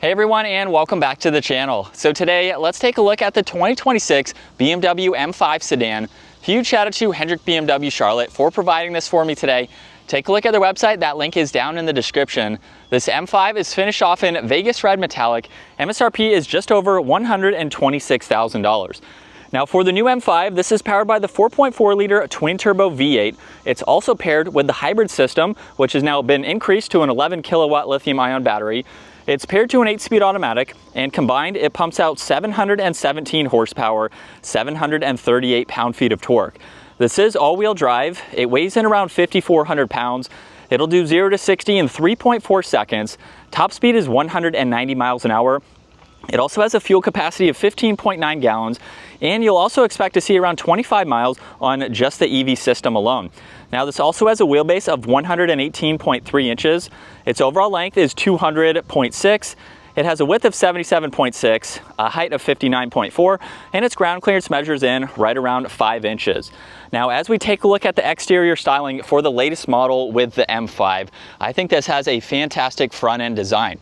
Hey everyone, and welcome back to the channel. So today, let's take a look at the 2026 BMW M5 sedan. Huge shout out to Hendrick BMW Charlotte for providing this for me today. Take a look at their website, that link is down in the description. This M5 is finished off in Vegas Red Metallic. MSRP is just over $126,000. Now for the new M5, this is powered by the 4.4 liter twin turbo V8. It's also paired with the hybrid system, which has now been increased to an 11 kilowatt lithium ion battery. It's paired to an 8-speed automatic, and combined it pumps out 717 horsepower, 738 pound-feet of torque. This is all-wheel drive. It weighs in around 5,400 pounds. It'll do 0 to 60 in 3.4 seconds. Top speed is 190 miles an hour. It also has a fuel capacity of 15.9 gallons, and you'll also expect to see around 25 miles on just the EV system alone. Now this also has a wheelbase of 118.3 inches. Its overall length is 200.6. It has a width of 77.6, a height of 59.4, and its ground clearance measures in right around 5 inches. Now, as we take a look at the exterior styling for the latest model with the M5, I think this has a fantastic front end design.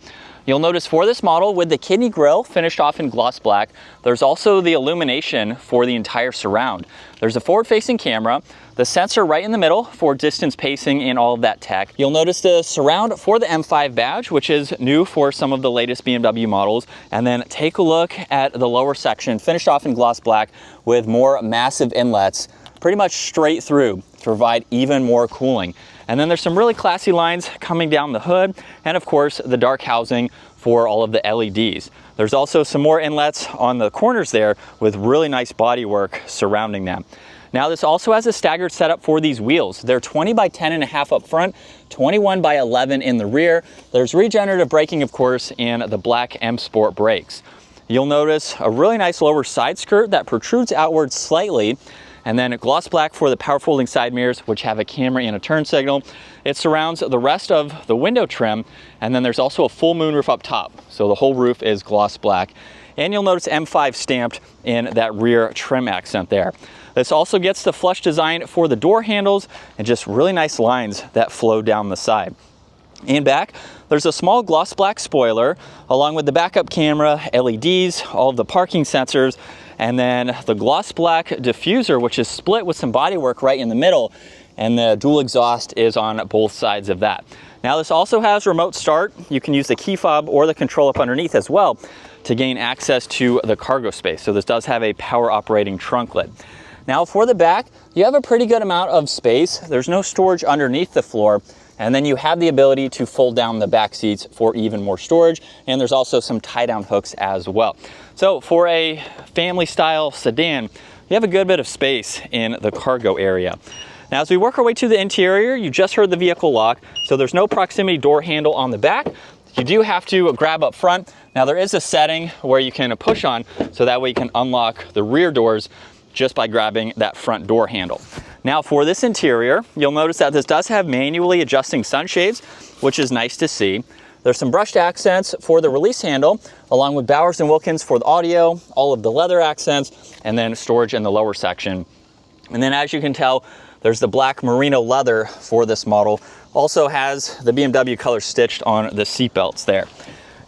You'll notice for this model, with the kidney grille finished off in gloss black, there's also the illumination for the entire surround. There's a forward-facing camera, the sensor right in the middle for distance pacing and all of that tech. You'll notice the surround for the M5 badge, which is new for some of the latest BMW models. And then take a look at the lower section, finished off in gloss black with more massive inlets, pretty much straight through to provide even more cooling. And then there's some really classy lines coming down the hood, and of course the dark housing for all of the LEDs. There's also some more inlets on the corners there with really nice bodywork surrounding them. Now this also has a staggered setup for these wheels. They're 20 by 10.5 up front, 21 by 11 in the rear. There's regenerative braking, of course, and the black M Sport brakes. You'll notice a really nice lower side skirt that protrudes outward slightly, and then gloss black for the power folding side mirrors, which have a camera and a turn signal. It surrounds the rest of the window trim, and then there's also a full moonroof up top. So the whole roof is gloss black. And you'll notice M5 stamped in that rear trim accent there. This also gets the flush design for the door handles and just really nice lines that flow down the side. And back, there's a small gloss black spoiler, along with the backup camera, LEDs, all of the parking sensors, and then the gloss black diffuser, which is split with some bodywork right in the middle, and the dual exhaust is on both sides of that. Now this also has remote start. You can use the key fob or the control up underneath as well to gain access to the cargo space. So this does have a power operating trunk lid. Now for the back, you have a pretty good amount of space. There's no storage underneath the floor. And then you have the ability to fold down the back seats for even more storage. And there's also some tie-down hooks as well. So for a family style sedan, you have a good bit of space in the cargo area. Now as we work our way to the interior, you just heard the vehicle lock. So there's no proximity door handle on the back. You do have to grab up front. Now there is a setting where you can push on, so that way you can unlock the rear doors just by grabbing that front door handle. Now for this interior, you'll notice that this does have manually adjusting sunshades, which is nice to see. There's some brushed accents for the release handle, along with Bowers & Wilkins for the audio, all of the leather accents, and then storage in the lower section. And then as you can tell, there's the black merino leather for this model. Also has the BMW color stitched on the seat belts there.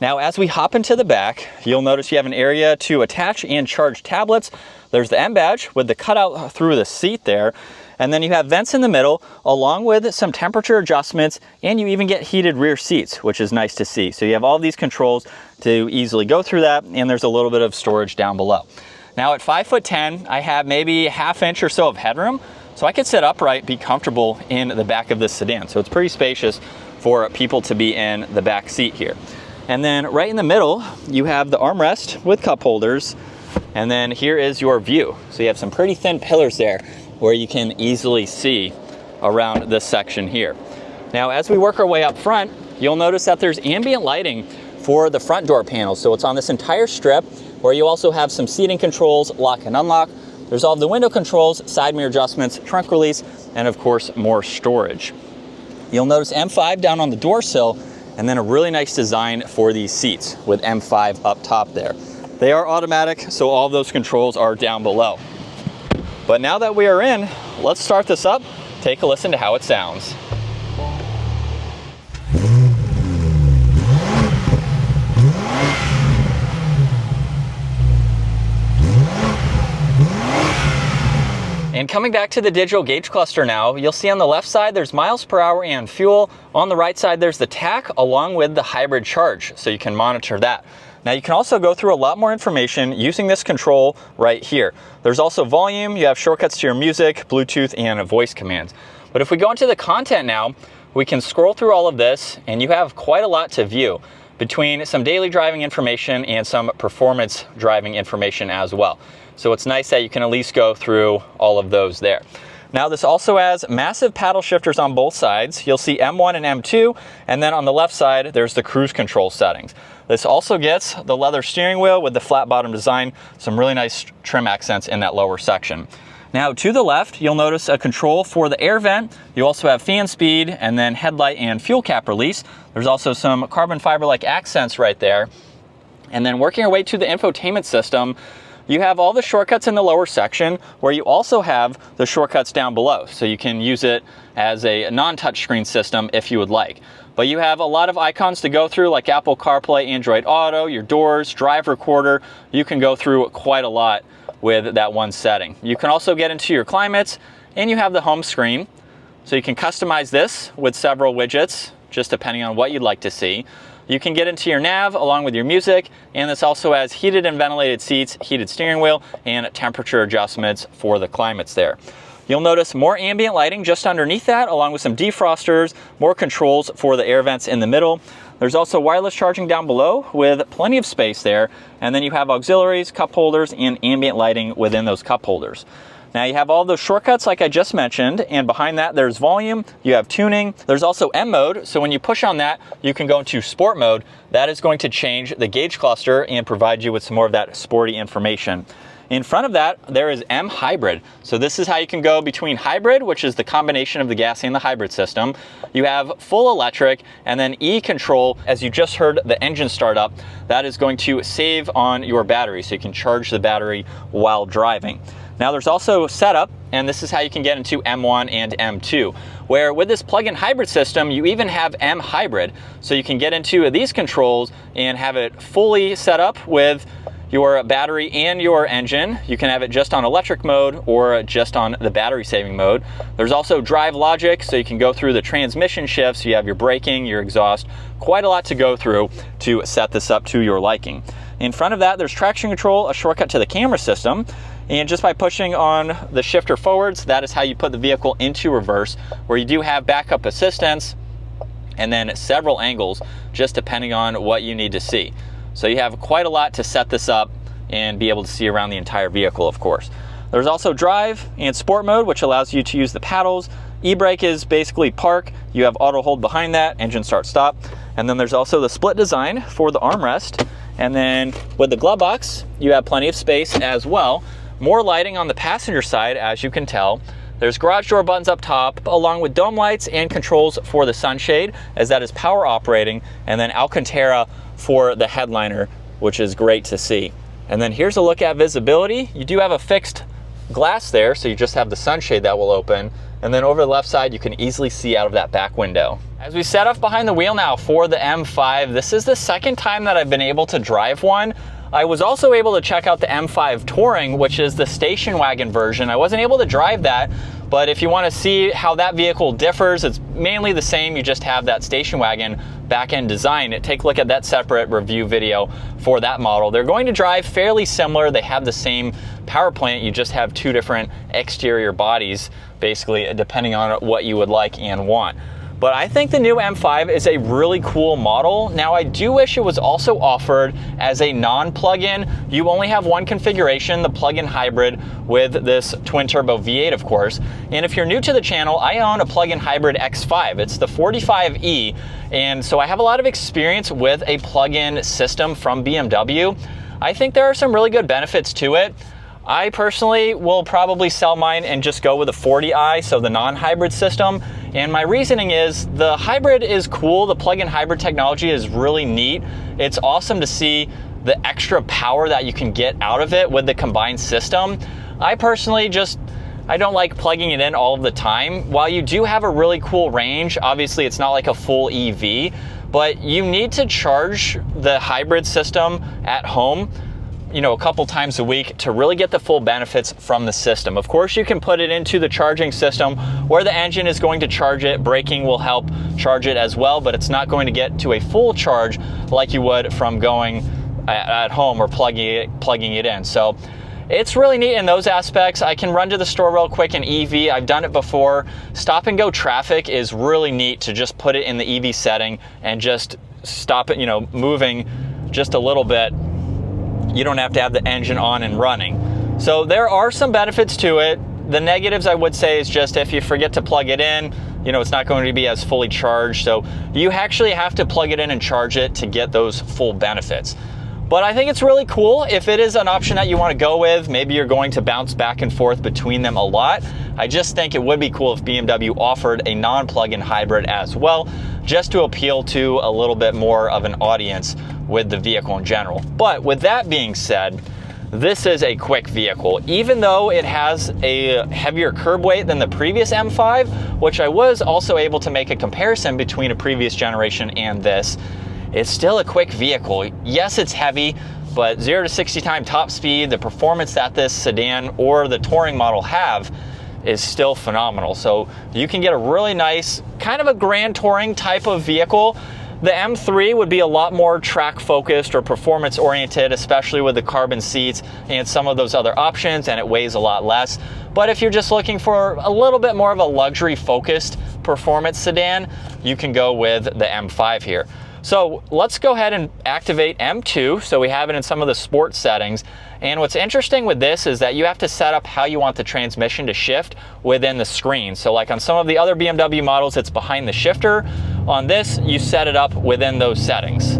Now as we hop into the back, you'll notice you have an area to attach and charge tablets. There's the M badge with the cutout through the seat there. And then you have vents in the middle, along with some temperature adjustments, and you even get heated rear seats, which is nice to see. So you have all these controls to easily go through that, and there's a little bit of storage down below. Now at 5'10", I have maybe a ½ inch or so of headroom, so I could sit upright, be comfortable in the back of this sedan. So it's pretty spacious for people to be in the back seat here. And then right in the middle, you have the armrest with cup holders, and then here is your view. So you have some pretty thin pillars there where you can easily see around this section here. Now, as we work our way up front, you'll notice that there's ambient lighting for the front door panels. So it's on this entire strip, where you also have some seating controls, lock and unlock. There's all of the window controls, side mirror adjustments, trunk release, and of course, more storage. You'll notice M5 down on the door sill, and then a really nice design for these seats with M5 up top there. They are automatic, so all of those controls are down below. But now that we are in, let's start this up, take a listen to how it sounds. And coming back to the digital gauge cluster now, you'll see on the left side there's miles per hour and fuel. On the right side there's the tach along with the hybrid charge, so you can monitor that. Now you can also go through a lot more information using this control right here. There's also volume, you have shortcuts to your music, Bluetooth, and voice commands. But if we go into the content now, we can scroll through all of this and you have quite a lot to view between some daily driving information and some performance driving information as well. So it's nice that you can at least go through all of those there. Now this also has massive paddle shifters on both sides. You'll see M1 and M2, and then on the left side, there's the cruise control settings. This also gets the leather steering wheel with the flat bottom design, some really nice trim accents in that lower section. Now to the left, you'll notice a control for the air vent. You also have fan speed and then headlight and fuel cap release. There's also some carbon fiber-like accents right there. And then working our way to the infotainment system, you have all the shortcuts in the lower section where you also have the shortcuts down below. So you can use it as a non-touchscreen system if you would like. But you have a lot of icons to go through like Apple CarPlay, Android Auto, your doors, drive recorder. You can go through quite a lot with that one setting. You can also get into your climates and you have the home screen. So you can customize this with several widgets, just depending on what you'd like to see. You can get into your nav along with your music, and this also has heated and ventilated seats, heated steering wheel, and temperature adjustments for the climates there. You'll notice more ambient lighting just underneath that, along with some defrosters, more controls for the air vents in the middle. There's also wireless charging down below with plenty of space there, and then you have auxiliaries, cup holders, and ambient lighting within those cup holders. Now you have all those shortcuts like I just mentioned, and behind that there's volume, you have tuning. There's also M mode, so when you push on that, you can go into sport mode. That is going to change the gauge cluster and provide you with some more of that sporty information. In front of that, there is M hybrid. So this is how you can go between hybrid, which is the combination of the gas and the hybrid system. You have full electric, and then E control, as you just heard the engine start up, that is going to save on your battery, so you can charge the battery while driving. Now there's also setup, and this is how you can get into M1 and M2, where with this plug-in hybrid system, you even have M hybrid. So you can get into these controls and have it fully set up with your battery and your engine. You can have it just on electric mode or just on the battery saving mode. There's also drive logic, so you can go through the transmission shifts. You have your braking, your exhaust, quite a lot to go through to set this up to your liking. In front of that, there's traction control, a shortcut to the camera system. And just by pushing on the shifter forwards, that is how you put the vehicle into reverse, where you do have backup assistance and then several angles, just depending on what you need to see. So you have quite a lot to set this up and be able to see around the entire vehicle, of course. There's also drive and sport mode, which allows you to use the paddles. E-brake is basically park. You have auto hold behind that, engine start stop. And then there's also the split design for the armrest. And then with the glove box, you have plenty of space as well. More lighting on the passenger side, as you can tell. There's garage door buttons up top, along with dome lights and controls for the sunshade, as that is power operating, and then Alcantara for the headliner, which is great to see. And then here's a look at visibility. You do have a fixed glass there, so you just have the sunshade that will open. And then over the left side, you can easily see out of that back window. As we set up behind the wheel now for the M5, this is the second time that I've been able to drive one. I was also able to check out the M5 Touring, which is the station wagon version. I wasn't able to drive that, but if you want to see how that vehicle differs, it's mainly the same. You just have that station wagon back-end design. Take a look at that separate review video for that model. They're going to drive fairly similar. They have the same power plant. You just have two different exterior bodies, basically, depending on what you would like and want. But I think the new M5 is a really cool model. Now, I do wish it was also offered as a non-plug-in. You only have one configuration, the plug-in hybrid with this twin-turbo V8, of course. And if you're new to the channel, I own a plug-in hybrid X5. It's the 45e, and so I have a lot of experience with a plug-in system from BMW. I think there are some really good benefits to it. I personally will probably sell mine and just go with a 40i, so the non-hybrid system. And my reasoning is the hybrid is cool. The plug-in hybrid technology is really neat. It's awesome to see the extra power that you can get out of it with the combined system. I personally I don't like plugging it in all of the time. While you do have a really cool range, obviously it's not like a full EV, but you need to charge the hybrid system at home a couple times a week to really get the full benefits from the system. Of course, you can put it into the charging system where the engine is going to charge it. Braking will help charge it as well, but it's not going to get to a full charge like you would from going at home or plugging it in. So it's really neat in those aspects. I can run to the store real quick in EV. I've done it before. Stop and go traffic is really neat to just put it in the EV setting and just stop it, moving just a little bit. You don't have to have the engine on and running. So there are some benefits to it. The negatives, I would say, is just if you forget to plug it in, it's not going to be as fully charged. So you actually have to plug it in and charge it to get those full benefits. But I think it's really cool if it is an option that you want to go with. Maybe you're going to bounce back and forth between them a lot. I just think it would be cool if BMW offered a non-plug-in hybrid as well, just to appeal to a little bit more of an audience with the vehicle in general. But with that being said, this is a quick vehicle. Even though it has a heavier curb weight than the previous M5, which I was also able to make a comparison between a previous generation and this, it's still a quick vehicle. Yes, it's heavy, but 0 to 60 time top speed, the performance that this sedan or the touring model have is still phenomenal. So you can get a really nice, kind of a grand touring type of vehicle. The M3 would be a lot more track focused or performance oriented, especially with the carbon seats and some of those other options, and it weighs a lot less. But if you're just looking for a little bit more of a luxury focused performance sedan, you can go with the M5 here. So let's go ahead and activate M2. So we have it in some of the sports settings. And what's interesting with this is that you have to set up how you want the transmission to shift within the screen. So like on some of the other BMW models, it's behind the shifter. On this, you set it up within those settings.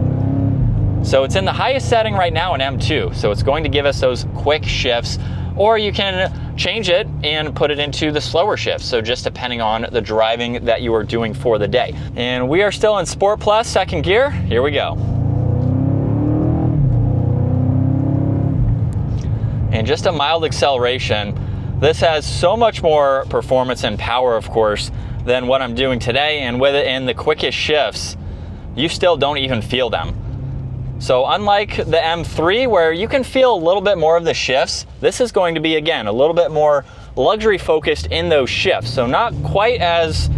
So it's in the highest setting right now in M2. So it's going to give us those quick shifts, or you can change it and put it into the slower shifts. So just depending on the driving that you are doing for the day. And we are still in Sport Plus, second gear. Here we go. And just a mild acceleration. This has so much more performance and power, of course, than what I'm doing today. And with it in the quickest shifts, you still don't even feel them. So unlike the M3, where you can feel a little bit more of the shifts, this is going to be, again, a little bit more luxury focused in those shifts. So not quite as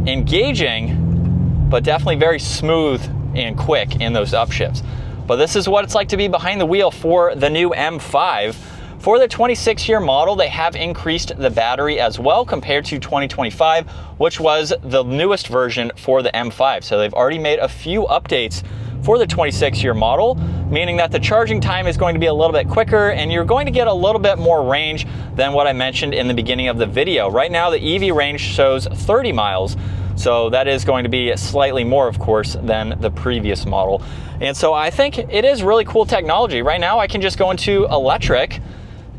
engaging, but definitely very smooth and quick in those upshifts. But this is what it's like to be behind the wheel for the new M5. For the 26-year model, they have increased the battery as well compared to 2025, which was the newest version for the M5. So they've already made a few updates for the 26-year model, meaning that the charging time is going to be a little bit quicker and you're going to get a little bit more range than what I mentioned in the beginning of the video. Right now, the EV range shows 30 miles. So that is going to be slightly more, of course, than the previous model. And so I think it is really cool technology. Right now, I can just go into electric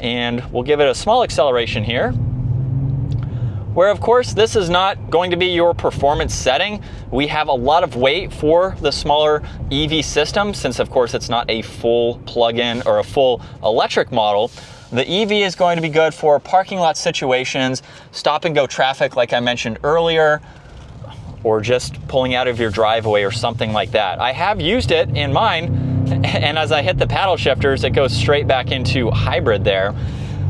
and we'll give it a small acceleration here, where of course this is not going to be your performance setting. We have a lot of weight for the smaller EV system, since of course it's not a full plug-in or a full electric model. The EV is going to be good for parking lot situations, stop and go traffic like I mentioned earlier, or just pulling out of your driveway or something like that. I have used it in mine, and as I hit the paddle shifters, it goes straight back into hybrid there.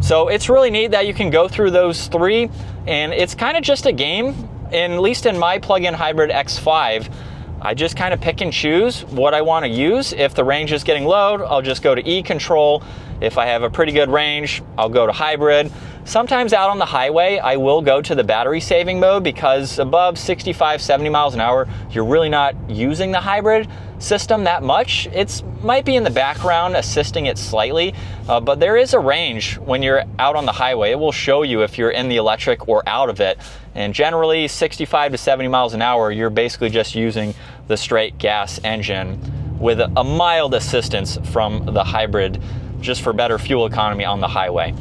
So it's really neat that you can go through those three, and it's kind of just a game. And at least in my plug-in hybrid X5, I just kind of pick and choose what I want to use. If the range is getting low, I'll just go to E-Control. If I have a pretty good range, I'll go to hybrid. Sometimes out on the highway, I will go to the battery saving mode, because above 65, 70 miles an hour, you're really not using the hybrid system that much. It might be in the background assisting it slightly, but there is a range when you're out on the highway. It will show you if you're in the electric or out of it. And generally 65 to 70 miles an hour, you're basically just using the straight gas engine with a mild assistance from the hybrid, just for better fuel economy on the highway.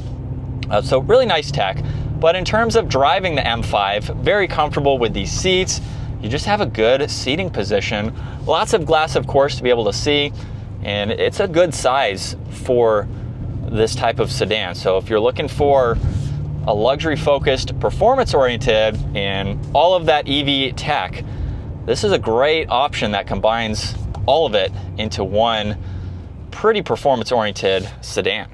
So really nice tech. But in terms of driving the M5, very comfortable with these seats. You just have a good seating position. Lots of glass, of course, to be able to see. And it's a good size for this type of sedan. So if you're looking for a luxury-focused, performance-oriented, and all of that EV tech, this is a great option that combines all of it into one pretty performance-oriented sedan.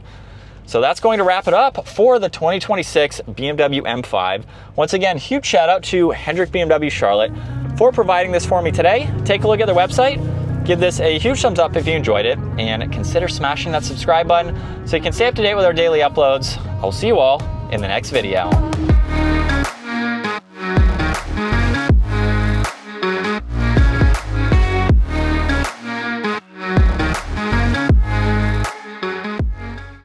So that's going to wrap it up for the 2026 BMW M5. Once again, huge shout out to Hendrick BMW Charlotte for providing this for me today. Take a look at their website. Give this a huge thumbs up if you enjoyed it, and consider smashing that subscribe button so you can stay up to date with our daily uploads. I'll see you all in the next video.